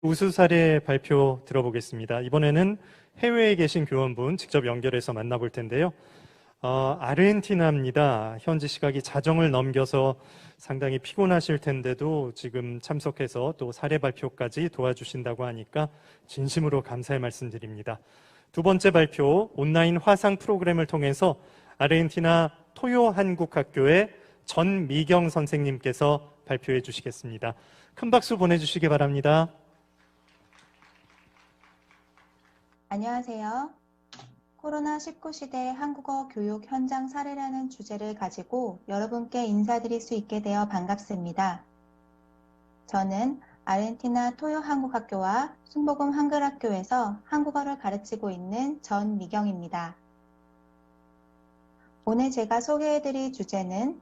우수 사례 발표 들어보겠습니다. 이번에는 해외에 계신 교원분 직접 연결해서 만나볼 텐데요. 아르헨티나입니다. 현지 시각이 자정을 넘겨서 상당히 피곤하실 텐데도 지금 참석해서 또 사례 발표까지 도와주신다고 하니까 진심으로 감사의 말씀드립니다. 두 번째 발표, 온라인 화상 프로그램을 통해서 아르헨티나 토요 한국학교의 전미경 선생님께서 발표해 주시겠습니다. 큰 박수 보내주시기 바랍니다. 안녕하세요. 코로나19 시대 한국어 교육 현장 사례라는 주제를 가지고 여러분께 인사드릴 수 있게 되어 반갑습니다. 저는 아르헨티나 토요 한국학교와 순복음 한글학교에서 한국어를 가르치고 있는 전미경입니다. 오늘 제가 소개해드릴 주제는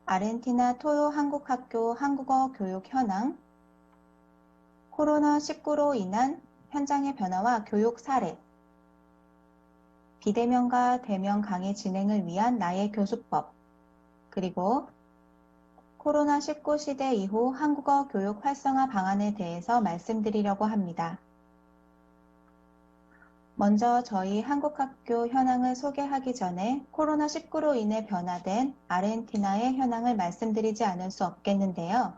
아르헨티나 토요 한국학교 한국어 교육 현황, 코로나19로 인한 현장의 변화와 교육 사례, 비대면과 대면 강의 진행을 위한 나의 교수법, 그리고 코로나19 시대 이후 한국어 교육 활성화 방안에 대해서 말씀드리려고 합니다. 먼저 저희 한국학교 현황을 소개하기 전에 코로나19로 인해 변화된 아르헨티나의 현황을 말씀드리지 않을 수 없겠는데요.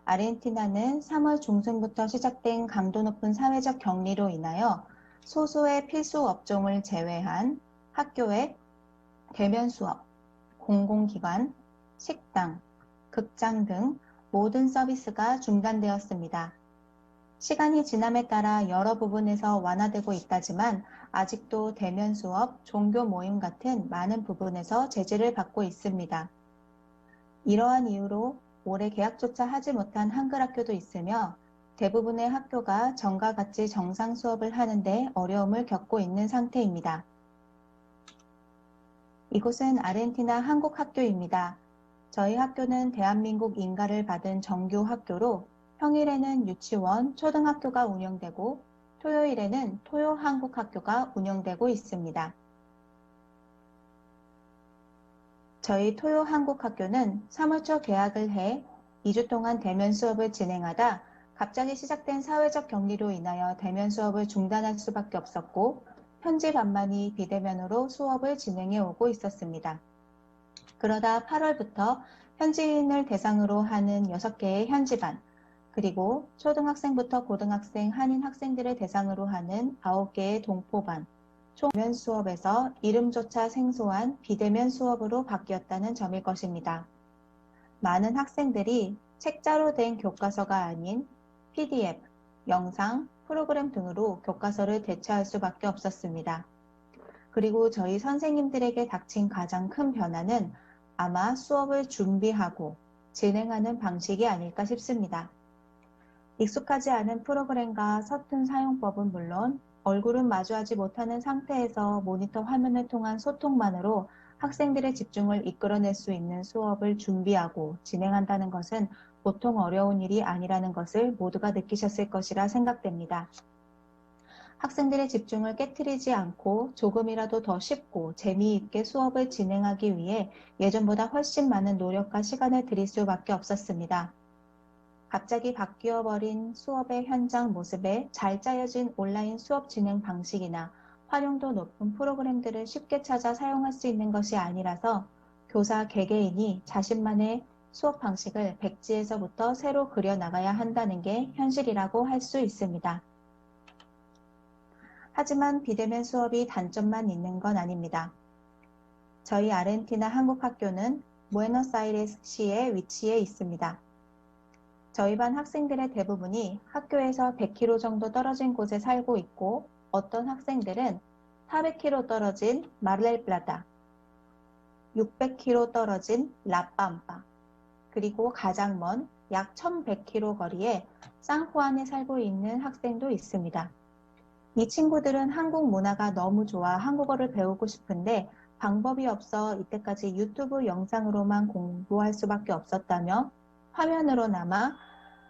아르헨티나는 3월 중순부터 시작된 강도 높은 사회적 격리로 인하여 소수의 필수 업종을 제외한 학교의 대면 수업, 공공기관, 식당, 극장 등 모든 서비스가 중단되었습니다. 시간이 지남에 따라 여러 부분에서 완화되고 있다지만 아직도 대면 수업, 종교 모임 같은 많은 부분에서 제재를 받고 있습니다. 이러한 이유로 올해 개학조차 하지 못한 한글학교도 있으며 대부분의 학교가 전과 같이 정상 수업을 하는데 어려움을 겪고 있는 상태입니다. 이곳은 아르헨티나 한국학교입니다. 저희 학교는 대한민국 인가를 받은 정규 학교로 평일에는 유치원, 초등학교가 운영되고 토요일에는 토요 한국학교가 운영되고 있습니다. 저희 토요 한국학교는 3월 초 개학을 해 2주 동안 대면 수업을 진행하다 갑자기 시작된 사회적 격리로 인하여 대면 수업을 중단할 수밖에 없었고 현지 반만이 비대면으로 수업을 진행해 오고 있었습니다. 그러다 8월부터 현지인을 대상으로 하는 6개의 현지반, 그리고 초등학생부터 고등학생, 한인 학생들을 대상으로 하는 9개의 동포반, 총 대면 수업에서 이름조차 생소한 비대면 수업으로 바뀌었다는 점일 것입니다. 많은 학생들이 책자로 된 교과서가 아닌 PDF, 영상, 프로그램 등으로 교과서를 대체할 수밖에 없었습니다. 그리고 저희 선생님들에게 닥친 가장 큰 변화는 아마 수업을 준비하고 진행하는 방식이 아닐까 싶습니다. 익숙하지 않은 프로그램과 서툰 사용법은 물론 얼굴은 마주하지 못하는 상태에서 모니터 화면을 통한 소통만으로 학생들의 집중을 이끌어낼 수 있는 수업을 준비하고 진행한다는 것은 보통 어려운 일이 아니라는 것을 모두가 느끼셨을 것이라 생각됩니다. 학생들의 집중을 깨트리지 않고 조금이라도 더 쉽고 재미있게 수업을 진행하기 위해 예전보다 훨씬 많은 노력과 시간을 들일 수밖에 없었습니다. 갑자기 바뀌어버린 수업의 현장 모습에 잘 짜여진 온라인 수업 진행 방식이나 활용도 높은 프로그램들을 쉽게 찾아 사용할 수 있는 것이 아니라서 교사 개개인이 자신만의 수업 방식을 백지에서부터 새로 그려나가야 한다는 게 현실이라고 할 수 있습니다. 하지만 비대면 수업이 단점만 있는 건 아닙니다. 저희 아르헨티나 한국학교는 부에노스아이레스시에 위치해 있습니다. 저희 반 학생들의 대부분이 학교에서 100km 정도 떨어진 곳에 살고 있고 어떤 학생들은 400km 떨어진 마르엘플라타, 600km 떨어진 라팜파, 그리고 가장 먼 약 1100km 거리에 상후안에 살고 있는 학생도 있습니다. 이 친구들은 한국 문화가 너무 좋아 한국어를 배우고 싶은데 방법이 없어 이때까지 유튜브 영상으로만 공부할 수밖에 없었다며 화면으로나마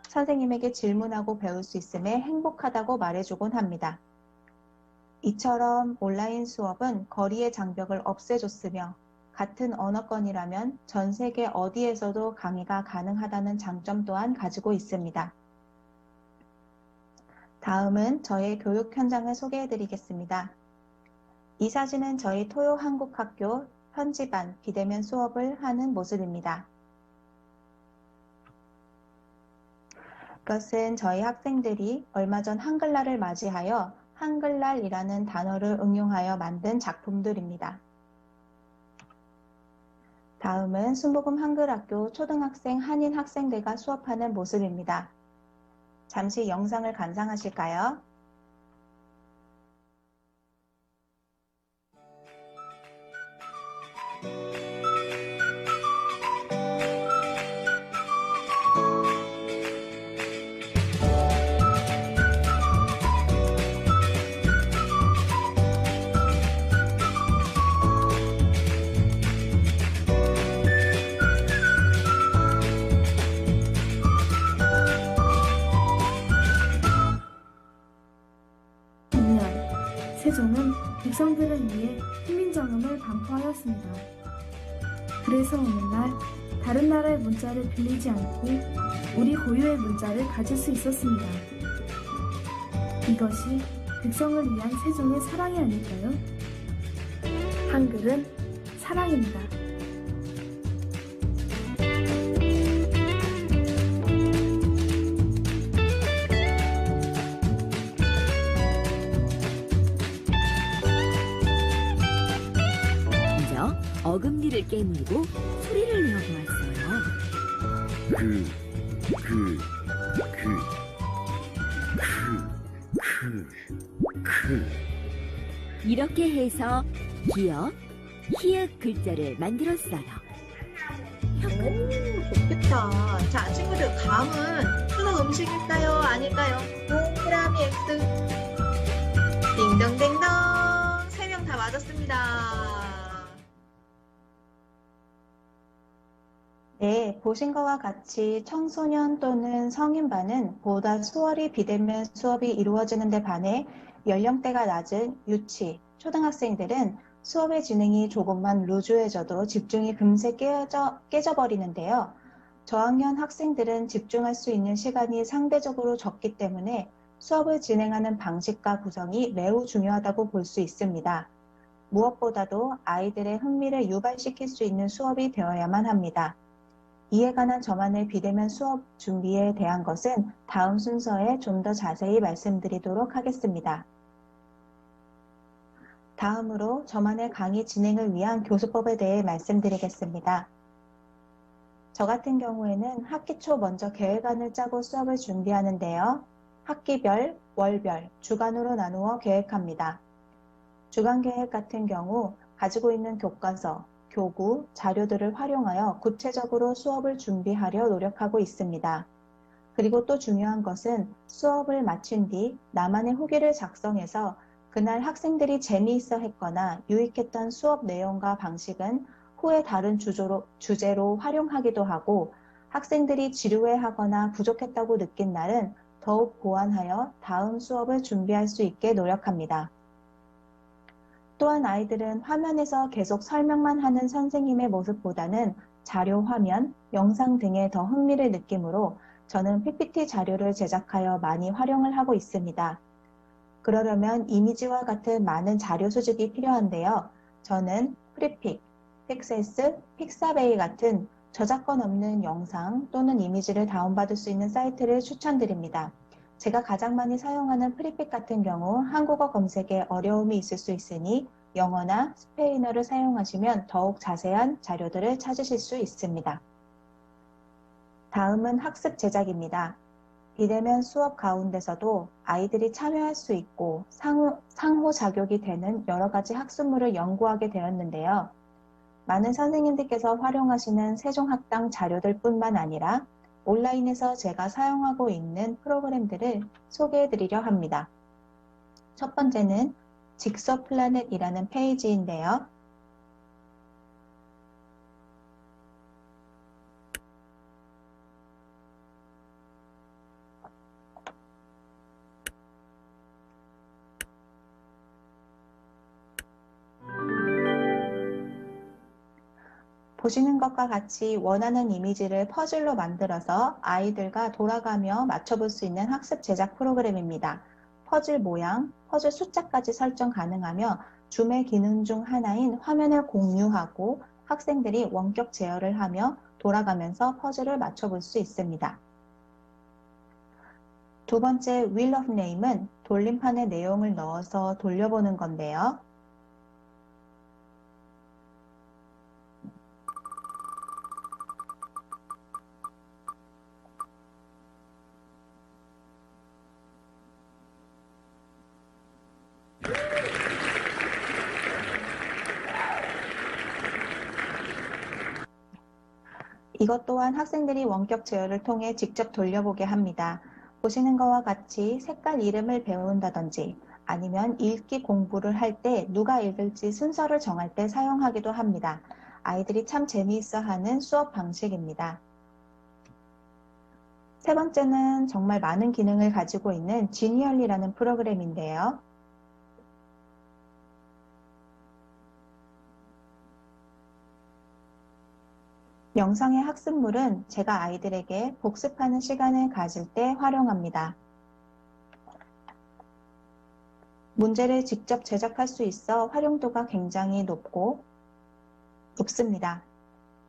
선생님에게 질문하고 배울 수 있음에 행복하다고 말해주곤 합니다. 이처럼 온라인 수업은 거리의 장벽을 없애줬으며 같은 언어권이라면 전 세계 어디에서도 강의가 가능하다는 장점 또한 가지고 있습니다. 다음은 저의 교육 현장을 소개해 드리겠습니다. 이 사진은 저희 토요 한국학교 현지반 비대면 수업을 하는 모습입니다. 이것은 저희 학생들이 얼마 전 한글날을 맞이하여 한글날이라는 단어를 응용하여 만든 작품들입니다. 다음은 순복음 한글학교 초등학생 한인 학생들과 수업하는 모습입니다. 잠시 영상을 감상하실까요? 세종은 백성들을 위해 훈민정음을 반포하였습니다. 그래서 오늘날 다른 나라의 문자를 빌리지 않고 우리 고유의 문자를 가질 수 있었습니다. 이것이 백성을 위한 세종의 사랑이 아닐까요? 한글은 사랑입니다. 어금니를 깨물고 소리를 내어보았어요. 이렇게 해서 기역, 히읗 글자를 만들었어요. 좋겠다. 자, 친구들, 감은 추석 음식일까요? 아닐까요? 동그라미 X. 딩동댕동. 3명 다 맞았습니다. 네, 보신 것과 같이 청소년 또는 성인반은 보다 수월히 비대면 수업이 이루어지는 데 반해 연령대가 낮은 유치, 초등학생들은 수업의 진행이 조금만 루즈해져도 집중이 금세 깨져버리는데요. 저학년 학생들은 집중할 수 있는 시간이 상대적으로 적기 때문에 수업을 진행하는 방식과 구성이 매우 중요하다고 볼 수 있습니다. 무엇보다도 아이들의 흥미를 유발시킬 수 있는 수업이 되어야만 합니다. 이에 관한 저만의 비대면 수업 준비에 대한 것은 다음 순서에 좀 더 자세히 말씀드리도록 하겠습니다. 다음으로 저만의 강의 진행을 위한 교수법에 대해 말씀드리겠습니다. 저 같은 경우에는 학기 초 먼저 계획안을 짜고 수업을 준비하는데요. 학기별, 월별, 주간으로 나누어 계획합니다. 주간 계획 같은 경우 가지고 있는 교과서, 교구, 자료들을 활용하여 구체적으로 수업을 준비하려 노력하고 있습니다. 그리고 또 중요한 것은 수업을 마친 뒤 나만의 후기를 작성해서 그날 학생들이 재미있어 했거나 유익했던 수업 내용과 방식은 후에 다른 주제로 활용하기도 하고 학생들이 지루해하거나 부족했다고 느낀 날은 더욱 보완하여 다음 수업을 준비할 수 있게 노력합니다. 또한 아이들은 화면에서 계속 설명만 하는 선생님의 모습보다는 자료 화면, 영상 등에 더 흥미를 느끼므로 저는 PPT 자료를 제작하여 많이 활용을 하고 있습니다. 그러려면 이미지와 같은 많은 자료 수집이 필요한데요. 저는 프리픽, 픽셀스, 픽사베이 같은 저작권 없는 영상 또는 이미지를 다운받을 수 있는 사이트를 추천드립니다. 제가 가장 많이 사용하는 프리픽 같은 경우 한국어 검색에 어려움이 있을 수 있으니 영어나 스페인어를 사용하시면 더욱 자세한 자료들을 찾으실 수 있습니다. 다음은 학습 제작입니다. 비대면 수업 가운데서도 아이들이 참여할 수 있고 상호작용이 되는 여러 가지 학습물을 연구하게 되었는데요. 많은 선생님들께서 활용하시는 세종학당 자료들 뿐만 아니라 온라인에서 제가 사용하고 있는 프로그램들을 소개해 드리려 합니다. 첫 번째는 직서플라넷이라는 페이지인데요. 보시는 것과 같이 원하는 이미지를 퍼즐로 만들어서 아이들과 돌아가며 맞춰볼 수 있는 학습 제작 프로그램입니다. 퍼즐 모양, 퍼즐 숫자까지 설정 가능하며 줌의 기능 중 하나인 화면을 공유하고 학생들이 원격 제어를 하며 돌아가면서 퍼즐을 맞춰볼 수 있습니다. 두 번째 Wheel of Name은 돌림판에 내용을 넣어서 돌려보는 건데요. 이것 또한 학생들이 원격 제어를 통해 직접 돌려보게 합니다. 보시는 것과 같이 색깔 이름을 배운다든지 아니면 읽기 공부를 할 때 누가 읽을지 순서를 정할 때 사용하기도 합니다. 아이들이 참 재미있어하는 수업 방식입니다. 세 번째는 정말 많은 기능을 가지고 있는 지니얼리라는 프로그램인데요. 영상의 학습물은 제가 아이들에게 복습하는 시간을 가질 때 활용합니다. 문제를 직접 제작할 수 있어 활용도가 굉장히 높습니다.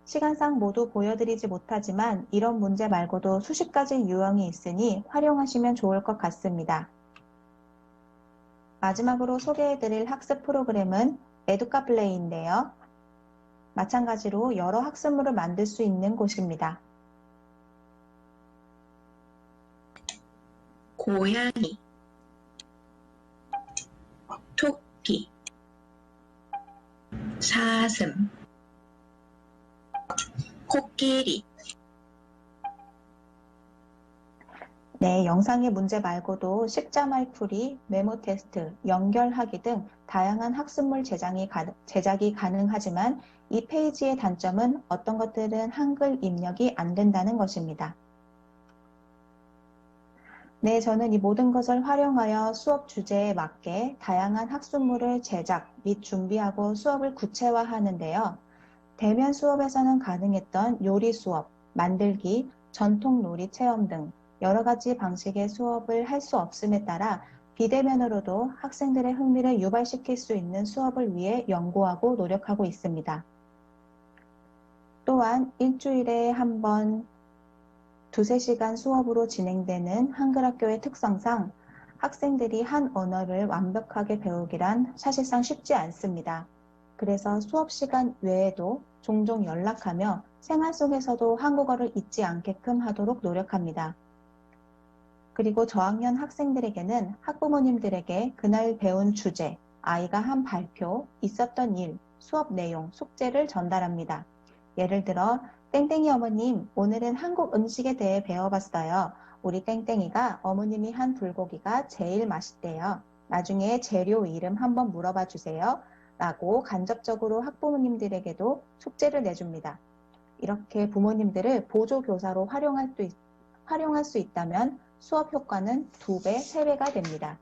시간상 모두 보여드리지 못하지만 이런 문제 말고도 수십 가지 유형이 있으니 활용하시면 좋을 것 같습니다. 마지막으로 소개해드릴 학습 프로그램은 에듀카플레이인데요. 마찬가지로 여러 학습물을 만들 수 있는 곳입니다. 고양이, 토끼, 사슴, 코끼리. 네, 영상의 문제 말고도 십자말풀이, 메모 테스트, 연결하기 등 다양한 학습물 제작이 가능하지만 이 페이지의 단점은 어떤 것들은 한글 입력이 안 된다는 것입니다. 네, 저는 이 모든 것을 활용하여 수업 주제에 맞게 다양한 학습물을 제작 및 준비하고 수업을 구체화하는데요. 대면 수업에서는 가능했던 요리 수업, 만들기, 전통 놀이 체험 등 여러 가지 방식의 수업을 할 수 없음에 따라 비대면으로도 학생들의 흥미를 유발시킬 수 있는 수업을 위해 연구하고 노력하고 있습니다. 또한 일주일에 한 번 2~3시간 수업으로 진행되는 한글학교의 특성상 학생들이 한 언어를 완벽하게 배우기란 사실상 쉽지 않습니다. 그래서 수업 시간 외에도 종종 연락하며 생활 속에서도 한국어를 잊지 않게끔 하도록 노력합니다. 그리고 저학년 학생들에게는 학부모님들에게 그날 배운 주제, 아이가 한 발표, 있었던 일, 수업 내용, 숙제를 전달합니다. 예를 들어 땡땡이 어머님, 오늘은 한국 음식에 대해 배워봤어요. 우리 땡땡이가 어머님이 한 불고기가 제일 맛있대요. 나중에 재료 이름 한번 물어봐 주세요. 라고 간접적으로 학부모님들에게도 숙제를 내줍니다. 이렇게 부모님들을 보조교사로 활용할 수 있다면 수업 효과는 2배, 3배가 됩니다.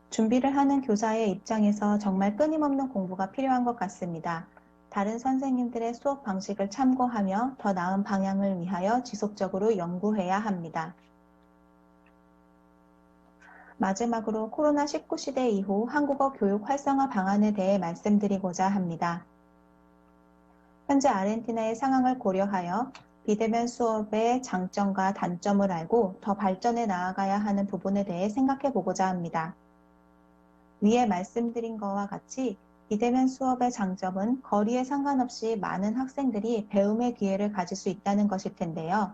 준비를 하는 교사의 입장에서 정말 끊임없는 공부가 필요한 것 같습니다. 다른 선생님들의 수업 방식을 참고하며 더 나은 방향을 위하여 지속적으로 연구해야 합니다. 마지막으로 코로나19 시대 이후 한국어 교육 활성화 방안에 대해 말씀드리고자 합니다. 현재 아르헨티나의 상황을 고려하여 비대면 수업의 장점과 단점을 알고 더 발전해 나아가야 하는 부분에 대해 생각해 보고자 합니다. 위에 말씀드린 것과 같이 비대면 수업의 장점은 거리에 상관없이 많은 학생들이 배움의 기회를 가질 수 있다는 것일 텐데요.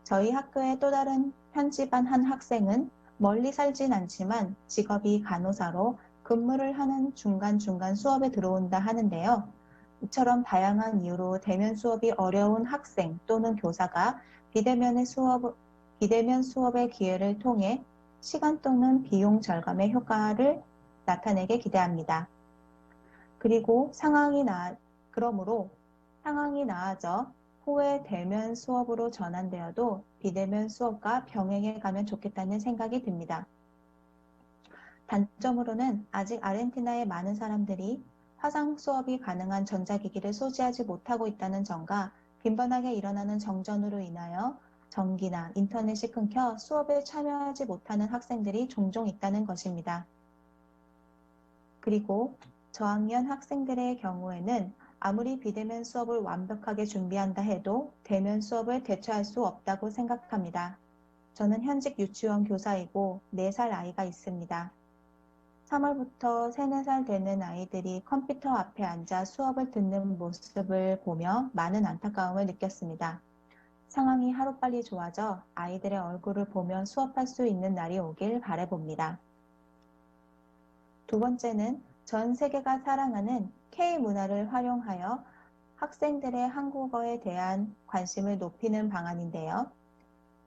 저희 학교의 또 다른 현지반 한 학생은 멀리 살진 않지만 직업이 간호사로 근무를 하는 중간중간 수업에 들어온다 하는데요. 이처럼 다양한 이유로 대면 수업이 어려운 학생 또는 교사가 비대면 수업의 기회를 통해 시간 또는 비용 절감의 효과를 나타내게 기대합니다. 그러므로 상황이 나아져 후에 대면 수업으로 전환되어도 비대면 수업과 병행해 가면 좋겠다는 생각이 듭니다. 단점으로는 아직 아르헨티나의 많은 사람들이 화상 수업이 가능한 전자기기를 소지하지 못하고 있다는 점과 빈번하게 일어나는 정전으로 인하여 전기나 인터넷이 끊겨 수업에 참여하지 못하는 학생들이 종종 있다는 것입니다. 그리고 저학년 학생들의 경우에는 아무리 비대면 수업을 완벽하게 준비한다 해도 대면 수업을 대처할 수 없다고 생각합니다. 저는 현직 유치원 교사이고 4살 아이가 있습니다. 3월부터 3, 4살 되는 아이들이 컴퓨터 앞에 앉아 수업을 듣는 모습을 보며 많은 안타까움을 느꼈습니다. 상황이 하루빨리 좋아져 아이들의 얼굴을 보며 수업할 수 있는 날이 오길 바라봅니다. 두 번째는 전 세계가 사랑하는 K-문화를 활용하여 학생들의 한국어에 대한 관심을 높이는 방안인데요.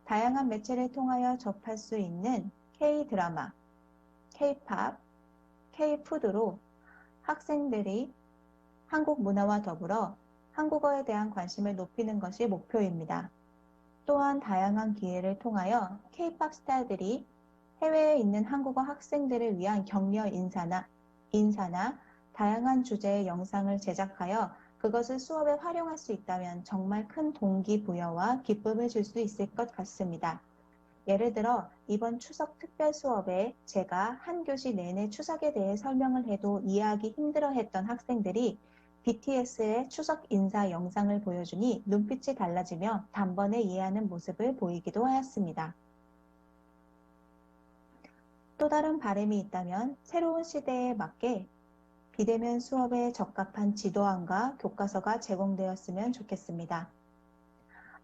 다양한 매체를 통하여 접할 수 있는 K-드라마, K-팝, K-푸드로 학생들이 한국 문화와 더불어 한국어에 대한 관심을 높이는 것이 목표입니다. 또한 다양한 기회를 통하여 K-팝 스타들이 해외에 있는 한국어 학생들을 위한 격려 인사나 다양한 주제의 영상을 제작하여 그것을 수업에 활용할 수 있다면 정말 큰 동기부여와 기쁨을 줄 수 있을 것 같습니다. 예를 들어 이번 추석 특별 수업에 제가 한 교시 내내 추석에 대해 설명을 해도 이해하기 힘들어했던 학생들이 BTS의 추석 인사 영상을 보여주니 눈빛이 달라지며 단번에 이해하는 모습을 보이기도 하였습니다. 또 다른 바람이 있다면 새로운 시대에 맞게 비대면 수업에 적합한 지도안과 교과서가 제공되었으면 좋겠습니다.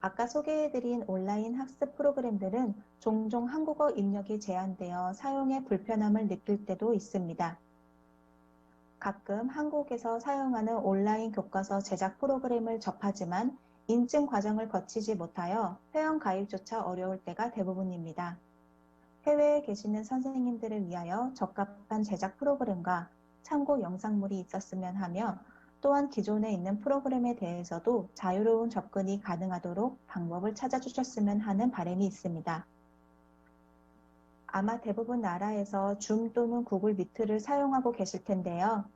아까 소개해드린 온라인 학습 프로그램들은 종종 한국어 입력이 제한되어 사용에 불편함을 느낄 때도 있습니다. 가끔 한국에서 사용하는 온라인 교과서 제작 프로그램을 접하지만 인증 과정을 거치지 못하여 회원 가입조차 어려울 때가 대부분입니다. 해외에 계시는 선생님들을 위하여 적합한 제작 프로그램과 참고 영상물이 있었으면 하며 또한 기존에 있는 프로그램에 대해서도 자유로운 접근이 가능하도록 방법을 찾아주셨으면 하는 바람이 있습니다. 아마 대부분 나라에서 줌 또는 구글 미트를 사용하고 계실 텐데요.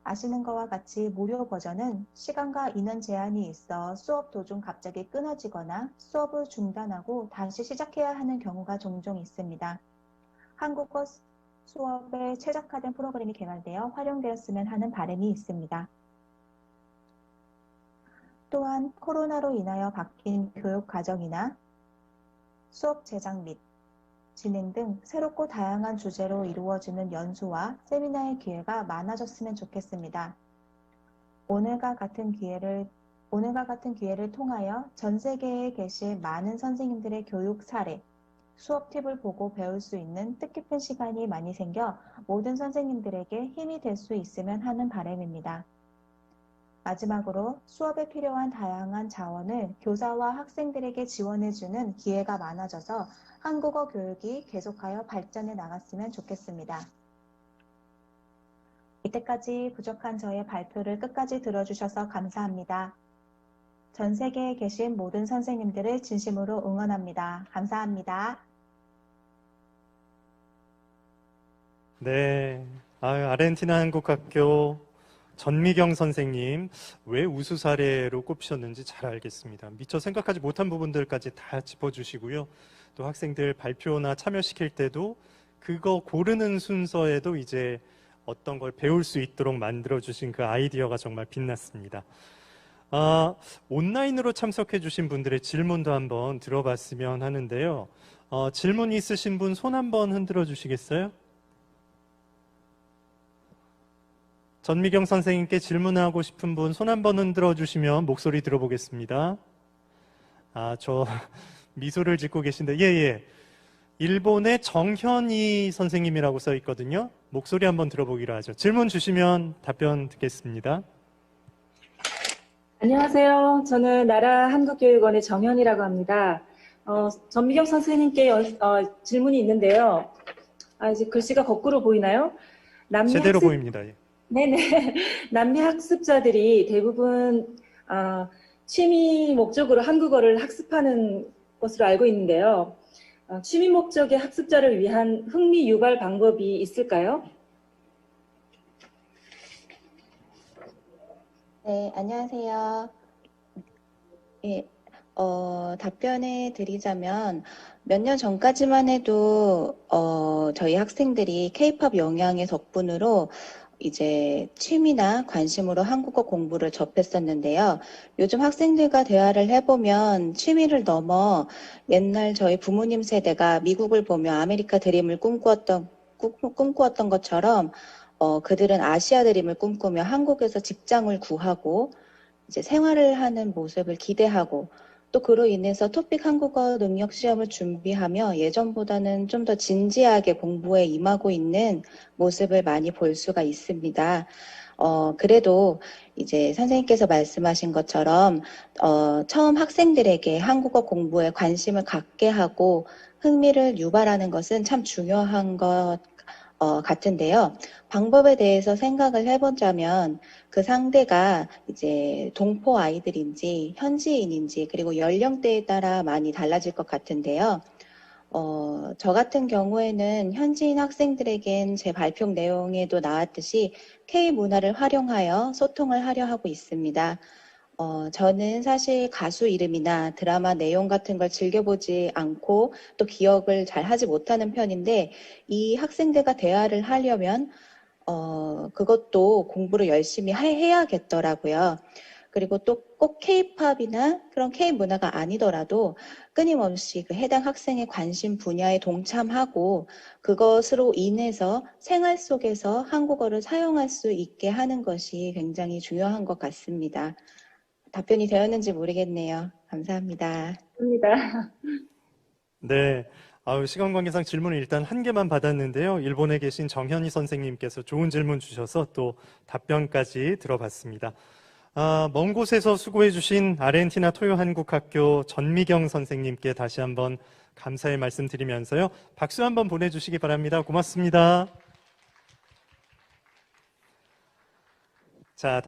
아시는 것과 같이 무료 버전은 시간과 인원 제한이 있어 수업 도중 갑자기 끊어지거나 수업을 중단하고 다시 시작해야 하는 경우가 종종 있습니다. 한국어 수업에 최적화된 프로그램이 개발되어 활용되었으면 하는 바람이 있습니다. 또한 코로나로 인하여 바뀐 교육 과정이나 수업 제작 및 진행 등 새롭고 다양한 주제로 이루어지는 연수와 세미나의 기회가 많아졌으면 좋겠습니다. 오늘과 같은 기회를 통하여 전 세계에 계신 많은 선생님들의 교육 사례, 수업 팁을 보고 배울 수 있는 뜻깊은 시간이 많이 생겨 모든 선생님들에게 힘이 될 수 있으면 하는 바람입니다. 마지막으로 수업에 필요한 다양한 자원을 교사와 학생들에게 지원해주는 기회가 많아져서 한국어 교육이 계속하여 발전해 나갔으면 좋겠습니다. 이때까지 부족한 저의 발표를 끝까지 들어주셔서 감사합니다. 전 세계에 계신 모든 선생님들을 진심으로 응원합니다. 감사합니다. 네, 아르헨티나 한국학교 전미경 선생님, 왜 우수 사례로 꼽으셨는지 잘 알겠습니다. 미처 생각하지 못한 부분들까지 다 짚어주시고요. 또 학생들 발표나 참여시킬 때도 그거 고르는 순서에도 이제 어떤 걸 배울 수 있도록 만들어주신 그 아이디어가 정말 빛났습니다. 온라인으로 참석해주신 분들의 질문도 한번 들어봤으면 하는데요. 질문 있으신 분 손 한번 흔들어 주시겠어요? 전미경 선생님께 질문하고 싶은 분 손 한번 흔들어 주시면 목소리 들어보겠습니다. 저 미소를 짓고 계신데, 예. 일본의 정현희 선생님이라고 써 있거든요. 목소리 한번 들어보기로 하죠. 질문 주시면 답변 듣겠습니다. 안녕하세요. 저는 나라 한국교육원의 정현이라고 합니다. 전미경 선생님께 질문이 있는데요. 이제 글씨가 거꾸로 보이나요? 제대로 보입니다. 예. 네네. 남미 학습자들이 대부분 취미 목적으로 한국어를 학습하는 것으로 알고 있는데요. 취미 목적의 학습자를 위한 흥미 유발 방법이 있을까요? 네, 안녕하세요. 예, 답변해 드리자면 몇 년 전까지만 해도 저희 학생들이 K-팝 영향의 덕분으로 이제 취미나 관심으로 한국어 공부를 접했었는데요. 요즘 학생들과 대화를 해보면 취미를 넘어 옛날 저희 부모님 세대가 미국을 보며 아메리카 드림을 꿈꾸었던 것처럼 그들은 아시아 드림을 꿈꾸며 한국에서 직장을 구하고 이제 생활을 하는 모습을 기대하고 또 그로 인해서 토픽 한국어 능력 시험을 준비하며 예전보다는 좀 더 진지하게 공부에 임하고 있는 모습을 많이 볼 수가 있습니다. 그래도 이제 선생님께서 말씀하신 것처럼 처음 학생들에게 한국어 공부에 관심을 갖게 하고 흥미를 유발하는 것은 참 중요한 것 같은데요. 방법에 대해서 생각을 해보자면 그 상대가 이제 동포 아이들인지 현지인인지 그리고 연령대에 따라 많이 달라질 것 같은데요. 저 같은 경우에는 현지인 학생들에겐 제 발표 내용에도 나왔듯이 K 문화를 활용하여 소통을 하려 하고 있습니다. 저는 사실 가수 이름이나 드라마 내용 같은 걸 즐겨보지 않고 또 기억을 잘 하지 못하는 편인데 이 학생들과 대화를 하려면 그것도 공부를 열심히 해야겠더라고요. 그리고 또 꼭 K-팝이나 그런 K-문화가 아니더라도 끊임없이 그 해당 학생의 관심 분야에 동참하고 그것으로 인해서 생활 속에서 한국어를 사용할 수 있게 하는 것이 굉장히 중요한 것 같습니다. 답변이 되었는지 모르겠네요. 감사합니다. 입니다. 네. 시간 관계상 질문을 일단 한 개만 받았는데요. 일본에 계신 정현희 선생님께서 좋은 질문 주셔서 또 답변까지 들어봤습니다. 먼 곳에서 수고해주신 아르헨티나 토요 한국학교 전미경 선생님께 다시 한번 감사의 말씀 드리면서요. 박수 한번 보내주시기 바랍니다. 고맙습니다. 자.